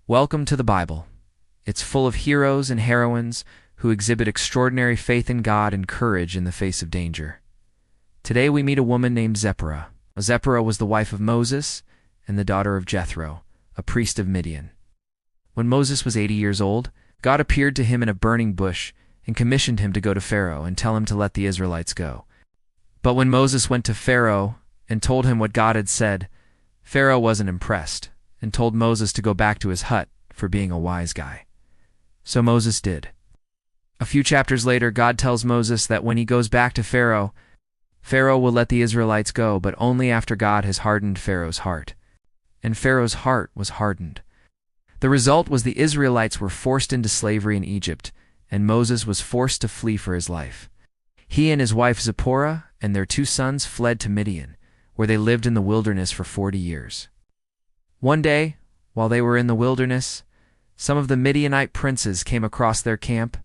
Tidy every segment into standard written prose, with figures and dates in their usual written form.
Welcome to the Bible. It's full of heroes and heroines who exhibit extraordinary faith in God and courage in the face of danger. Today we meet a woman named Zipporah. Zipporah was the wife of Moses and the daughter of Jethro, a priest of Midian. When Moses was 80 years old, God appeared to him in a burning bush and commissioned him to go to Pharaoh and tell him to let the Israelites go. But when Moses went to Pharaoh and told him what God had said, Pharaoh wasn't impressed and told Moses to go back to his hut for being a wise guy. So Moses did. A few chapters later, God tells Moses that when he goes back to Pharaoh, Pharaoh will let the Israelites go, but only after God has hardened Pharaoh's heart. And Pharaoh's heart was hardened. The result was the Israelites were forced into slavery in Egypt, and Moses was forced to flee for his life. He and his wife Zipporah and their 2 sons fled to Midian, where they lived in the wilderness for 40 years. One day, while they were in the wilderness, some of the Midianite princes came across their camp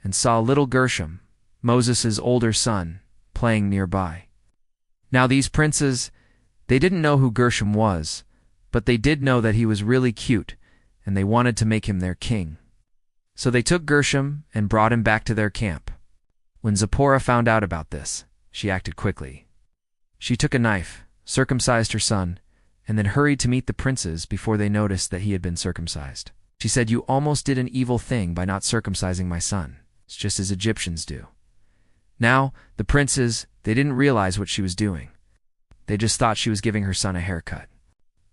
and saw little Gershom, Moses' older son, playing nearby. Now these princes, they didn't know who Gershom was, but they did know that he was really cute, and they wanted to make him their king. So they took Gershom and brought him back to their camp. When Zipporah found out about this, she acted quickly. She took a knife, circumcised her son, and then hurried to meet the princes before they noticed that he had been circumcised. She said, "You almost did an evil thing by not circumcising my son. It's just as Egyptians do." Now, the princes, they didn't realize what she was doing. They just thought she was giving her son a haircut.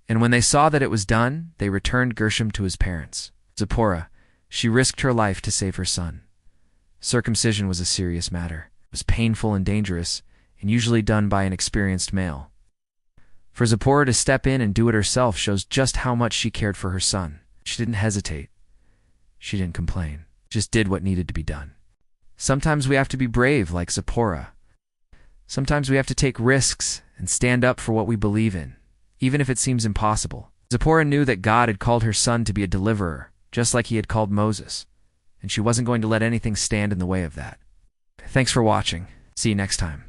And when they saw that it was done, they returned Gershom to his parents. Zipporah, she risked her life to save her son. Circumcision was a serious matter. It was painful and dangerous, and usually done by an experienced male. For Zipporah to step in and do it herself shows just how much she cared for her son. She didn't hesitate. She didn't complain. Just did what needed to be done. Sometimes we have to be brave like Zipporah. Sometimes we have to take risks and stand up for what we believe in, even if it seems impossible. Zipporah knew that God had called her son to be a deliverer, just like he had called Moses, and she wasn't going to let anything stand in the way of that. Thanks for watching. See you next time.